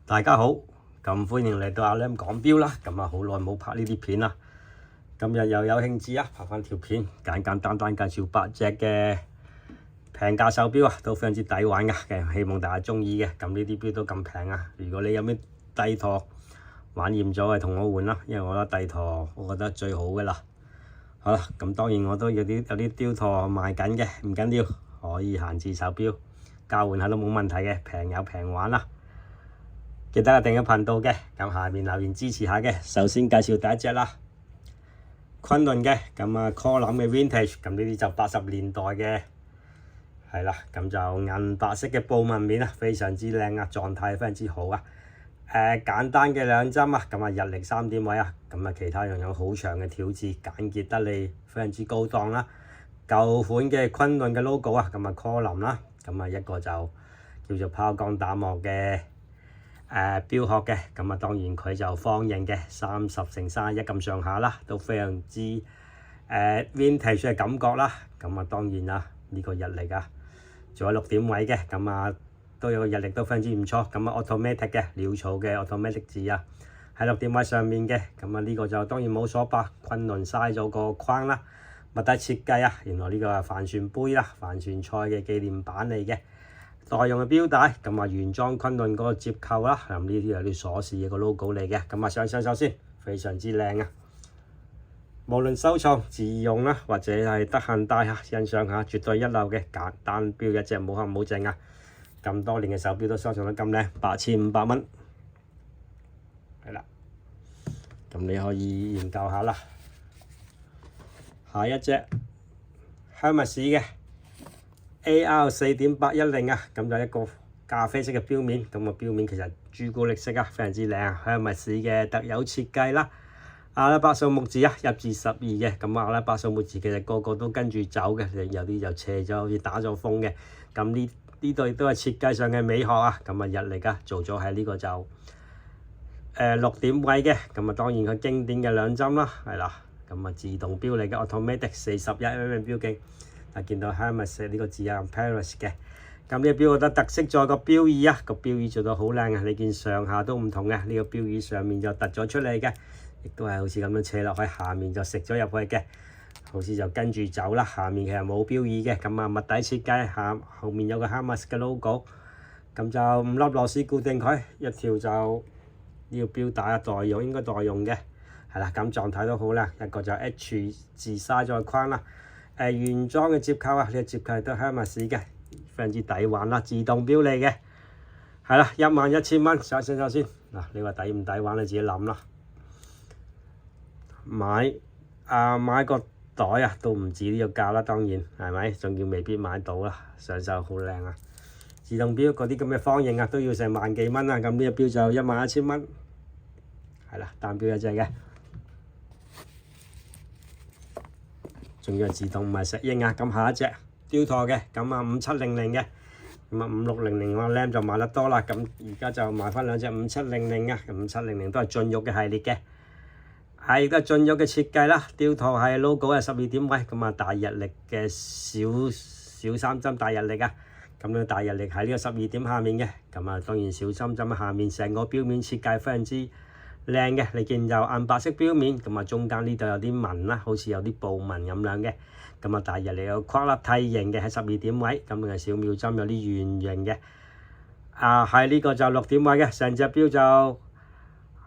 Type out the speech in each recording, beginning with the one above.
大家好，咁歡迎嚟到阿 Lam 講錶啦。咁啊，好耐冇拍呢啲片啦。今日又有興致啊，拍翻條片，簡簡單單介紹8隻嘅平價手錶啊，都非常之抵玩嘅。希望大家中意嘅。咁呢啲錶都咁平啊，如果你有咩帝陀玩厭咗嘅，同我換啦，因為我覺得帝陀我覺得最好嘅啦。好啦，咁當然我都有啲雕陀賣緊嘅，唔緊要，可以閒置手錶交換下都冇問題嘅，平有平玩啦。記得訂閱頻道嘅，咁下面留言支持下嘅。首先介紹第一隻啦，昆侖嘅，咁啊 Colomb 嘅 Vintage，咁呢啲就80年代嘅，係啦，咁就銀白色嘅布紋面啊，非常之靚啊，狀態非常之好啊。簡單嘅兩針啊，咁啊日曆3點位啊，咁啊其他仲有好長嘅條字，簡潔得嚟，非常之高檔啦。舊款嘅昆侖嘅 logo 啊，咁啊 Colomb 啦，咁啊一個就叫做拋光打磨嘅。錶殼嘅，咁啊當然佢就方形嘅，30×31咁上下啦，都非常之vintage 嘅感覺啦。咁啊當然啦，呢個日曆啊，仲有6點位嘅，咁啊都有個日曆都非常之唔錯。咁啊 automatic 嘅潦草嘅 automatic 字啊，喺6點位上面嘅。咁啊呢個就當然冇鎖把，昆侖嘥咗個框啦。物體設計啊，原來呢個係帆船杯啦，帆船賽嘅紀念版嚟嘅。代用嘅錶帶，咁啊原裝昆侖嗰個接扣啦，咁呢啲有啲鎖匙嘅個 logo 嚟嘅，咁啊上手先，非常之靚啊！無論收藏、自用啦，或者係得閒戴下欣賞下，絕對一流嘅簡單錶一隻冇黑冇淨啊！咁多年嘅手錶都收藏得咁靚，8500蚊，係啦，咁你可以研究下啦。下一隻Hermes嘅。AR 4.810啊，咁就一個咖啡色嘅錶面，咁個錶面其實朱古力色啊，非常之靚啊，Hermes嘅特有設計啦。阿拉伯數目字啊，1至12嘅，咁阿拉伯數目字其實個個都跟住走嘅，有啲就斜咗，好似打咗風嘅。咁呢度亦都係設計上嘅美學啊，咁啊日曆啊，做咗喺呢個就6點位嘅，咁啊當然佢經典嘅兩針啦，係啦，咁啊自動錶嚟嘅 automatic 41mm 錶徑。見到 Hermes 呢個字啊 ，Paris 嘅，咁呢個錶我覺得特色在個錶耳啊，個錶耳做到好靚啊，你見上下都唔同嘅，呢個錶耳上面就突咗出嚟嘅，亦都係好似咁樣斜落去，下面就食咗入去嘅，好似就跟住走啦，下面其實冇錶耳嘅，咁啊物底設計後面有個 Hermes 嘅 logo， 咁就5粒螺絲固定佢，一條就呢個錶帶啊代用，應該代用嘅，係啦，咁狀態都好靚，一個就 H 字嘥咗個框啦。原裝嘅接扣啊，呢個接扣都係 Hermes 嘅，非常之抵玩啦，自動錶嚟嘅，係啦，11000蚊，首先嗱，你話抵唔抵玩你自己諗啦。買個袋啊，都唔止呢個價啦，當然係咪？仲要未必買到啦，上手好靚啊！自動錶嗰啲咁嘅方形啊，都要成萬幾蚊啊，咁呢個錶就11000蚊，係啦，單錶一隻嘅。仲要係自動唔係石英啊！咁下一隻雕陀嘅，咁啊5700嘅，咁啊5600我 Lam 就買得多啦。咁而家就買翻兩隻5700啊，5700都係駿玉嘅系列嘅，係都係駿玉嘅設計啦。雕陀係 logo 係12點位，咁啊大日曆嘅小3針大日曆啊，咁樣大日曆喺呢個12點下面嘅，咁啊當然小3針下面成個錶面設計非常之靚嘅，你見就銀白色錶面，咁啊中間呢度有啲紋啦，好似有啲布紋咁樣嘅，咁啊大日曆有框粒梯形嘅喺12點位，咁啊小秒針有啲圓形嘅，係呢個就6點位嘅，成隻錶就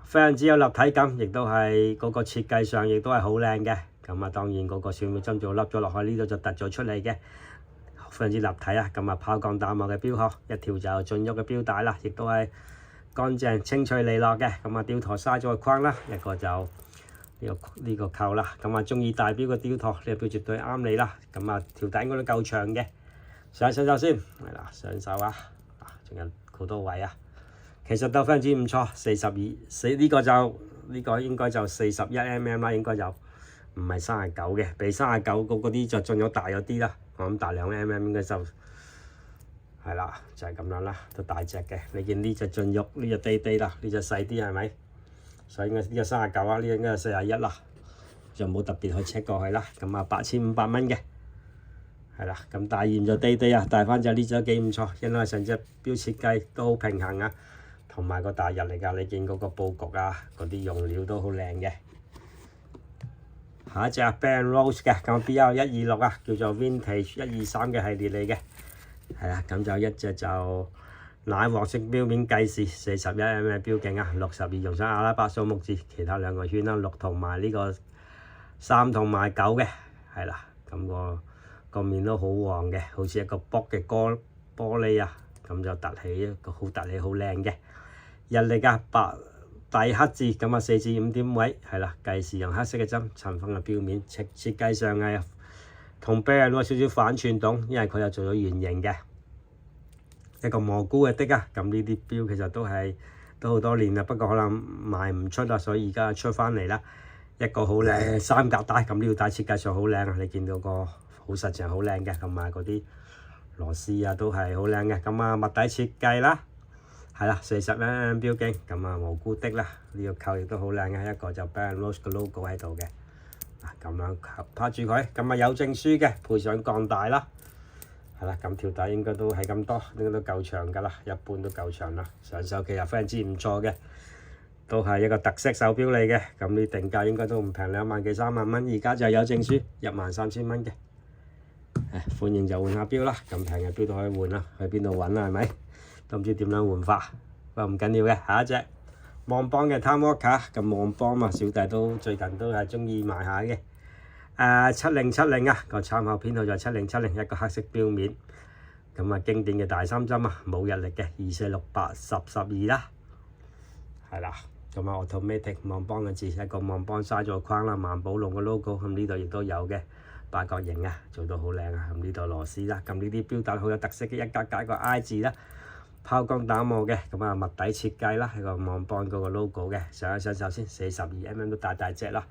非常之有立體感，亦都係嗰個設計上亦都係好靚嘅，咁啊當然嗰個小秒針就凹咗落去，呢度就突咗出嚟嘅，非常之立體啊，咁啊拋光打磨嘅錶殼，一條就駿玉嘅錶帶啦，亦都係乾淨清脆利落嘅，咁啊雕陀嘥咗個框啦，一個就呢個扣啦，咁啊中意大錶嘅雕陀呢個錶絕對啱你啦，咁啊條帶應該都夠長嘅，上手先，係啦上手啊，仲有好多位啊，其實都非常之唔錯，42呢個應該就41mm啦，應該就唔係39嘅，比39嗰啲就進咗大咗啲啦，我諗大2mm應該就。係啦，就係咁樣啦，都大隻嘅。你見呢隻駿玉，呢隻低啲啦，呢隻細啲係咪？所以應該呢隻39啊，呢隻應該係41啦，就冇特別去 check 過去啦。咁啊8500蚊嘅，係啦。咁大驗就低啊，戴翻隻呢隻都幾唔錯，因為成隻錶設計都好平衡啊，同埋個大日曆啊，你見嗰個佈局啊，嗰啲用料都好靚嘅。下一隻Bang & Olufsen 嘅，咁 BL126啊，叫做 Vintage 123嘅系列嚟嘅，係啦，咁就一隻就奶黃色標面計時41mm標徑啊，62用上阿拉伯數目字，其他兩個圈啦，6同埋呢個3同埋9嘅，係啦，咁個面都好黃嘅，好似一個玻嘅玻璃啊，咁就凸起一個好凸起好靚嘅日曆啊，白底黑字咁啊，4至5點位係啦，計時用黑色嘅針塵封嘅標面，設計上係同 Bang & Olufsen 少少反傳統，因為佢又做咗圓形嘅一個蘑菇嘅的啊，咁呢啲標其實都好多年啦，不過可能賣唔出啦，所以而家出翻嚟啦，一個好靚三格帶，咁呢條帶設計上好靚啊，你見到個好實淨好靚嘅，同埋嗰啲螺絲啊都係好靚嘅，咁啊物底設計啦。係啦，40mm標徑，咁啊蘑菇的啦，呢個扣亦都好靚嘅，一個就 Bang & Olufsen 個 logo 喺度嘅，咁樣拍住佢，咁啊有證書嘅，配上鋼帶啦，係啦，咁條帶應該都係咁多，應該都夠長㗎啦，一般都夠長啦，上手其實非常之唔錯嘅，都係一個特色手錶嚟嘅，咁你定價應該都唔平，2萬幾3萬蚊，而家就有證書13000蚊嘅，歡迎就換下錶啦，咁平嘅錶都可以換啦，去邊度揾啊係咪？都唔知點樣換法，不過唔緊要嘅。下一隻望邦嘅 Time Walker，咁望邦嘛，小弟都最近都係中意買下嘅。7070啊，個參考編號就7070，一個黑色標面，咁啊經典嘅大三針啊，冇日曆嘅24681012啦，係啦，咁啊 automatic 望邦嘅字，一個望邦嘥咗框啦，萬寶龍嘅 logo，咁呢度亦都有嘅。八角形啊，做到好靚啊，咁呢度螺絲啦，咁呢啲錶帶好有特色嘅，一格加個 I 字啦。拋光打磨嘅，咁啊物底設計啦，係個望邦嗰個 logo嘅，上一上手先42mm都大隻啦，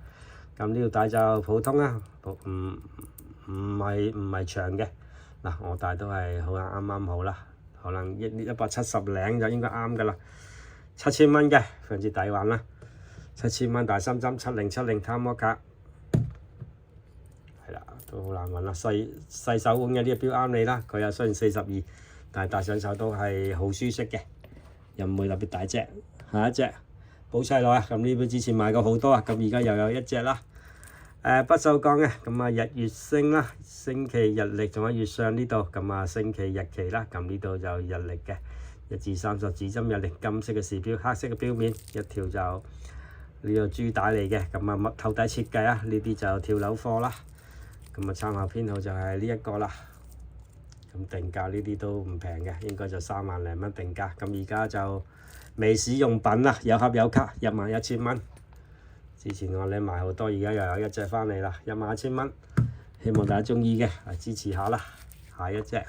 咁呢條帶就普通啦，唔係長嘅，嗱我帶都係好啱好啦，可能170零就應該啱㗎啦，7000蚊嘅，非常之抵玩啦，7000蚊大三針7070 Time Walker，係啦，都好難揾啦，細手腕嘅呢個錶啱你啦，佢又雖然42。但係戴上手都係好舒適嘅，又唔會特別大隻。下一隻寶璽來啊，咁呢邊之前買過好多啊，咁而家又有一隻啦。不鏽鋼嘅，咁啊日月星啦，星期日曆仲喺月上呢度，咁啊星期日期啦，咁呢度就日曆嘅1至30指針日曆，金色嘅時錶，黑色嘅錶面，一條就呢個珠帶嚟嘅，咁啊頭底設計啊，呢啲就跳樓貨啦。咁啊參考編號就係呢一個啦。咁定價呢啲都唔平嘅，應該就3萬零蚊定價。咁而家就未使用品啦，有盒有卡11000蚊。之前我哋買好多，而家又有一隻翻嚟啦，11000蚊。希望大家中意嘅，支持下啦。下一隻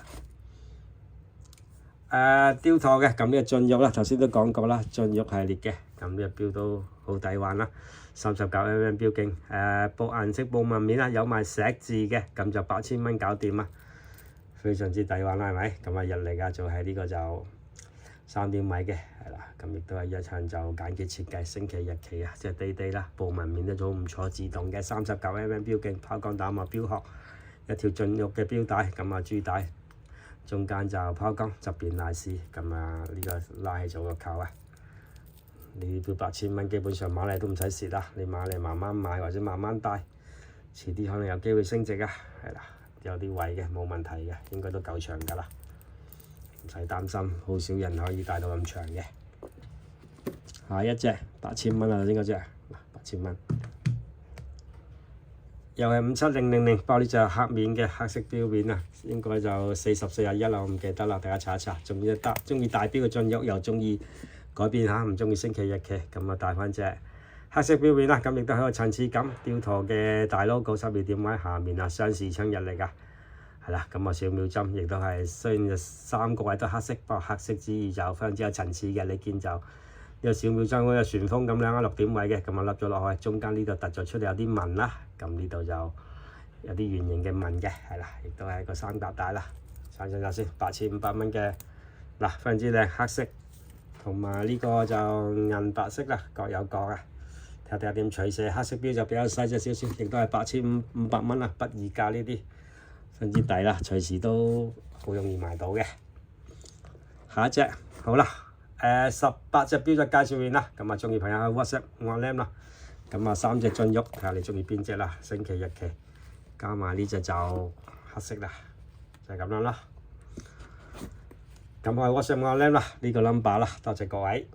雕拓嘅，咁呢個進玉啦，頭先都講過啦，進玉系列嘅，咁呢個錶都好抵玩啦。39mm標徑，布顏色布紋面啦，有埋石字嘅，咁就8000蚊搞掂啦。非常之抵玩啦，係咪？咁啊日曆啊，就係呢個就3點米嘅，係啦。咁亦都係一場就簡潔設計，星期日期啊，即係地啦，布紋面都做唔錯，自動嘅39mm標徑，拋光打磨錶殼，一條進玉嘅錶帶，咁啊珠帶，中間就拋光，側邊拉絲，咁啊呢個拉起咗個扣啊。呢啲錶8000蚊，基本上買嚟都唔使蝕啦，你買嚟慢慢買或者慢慢戴，遲啲可能有機會升值啊，係啦。有啲位嘅冇問題嘅，應該都夠長㗎啦，唔使擔心，好少人可以戴到咁長嘅。下一隻8000蚊啊，應該隻8000蚊，又係57000，不過呢隻黑面嘅黑色錶面啊，應該就40、41啦，我唔記得啦，大家查一查。仲要中意大錶嘅進玉，又中意改變下，唔中意星期日期，咁啊戴翻隻黑色錶面啦，咁亦都係個層次感，雕拓嘅大 logo 12點位，下面啊雙視窗日曆啊，係啦，咁啊小秒針亦都係雖然3個位都黑色，不過黑色之餘就非常之有層次嘅，你見就呢個小秒針好似旋風咁樣啊，6點位嘅，咁啊笠咗落去，中間呢度突咗出嚟有啲紋啦，咁呢度就有啲圓形嘅紋嘅，係啦，亦都係一個三格帶啦，上上先8500蚊嘅，嗱非常之靚，黑色同埋呢個就銀白色啦，各有各啊。睇下點取捨，黑色錶就比較細隻少少，亦都係8500蚊啊，不二價呢啲，非常之抵啦，隨時都好容易買到嘅。下一隻好啦， 18隻錶就介紹完啦。咁啊，中意朋友喺 WhatsApp 我 Lam 啦。咁啊，3隻進玉，睇下你中意邊隻啦。星期日期加埋呢隻就黑色啦，就係咁樣啦。咁我係 WhatsApp 我 Lam 啦，呢個 number 啦，多謝各位。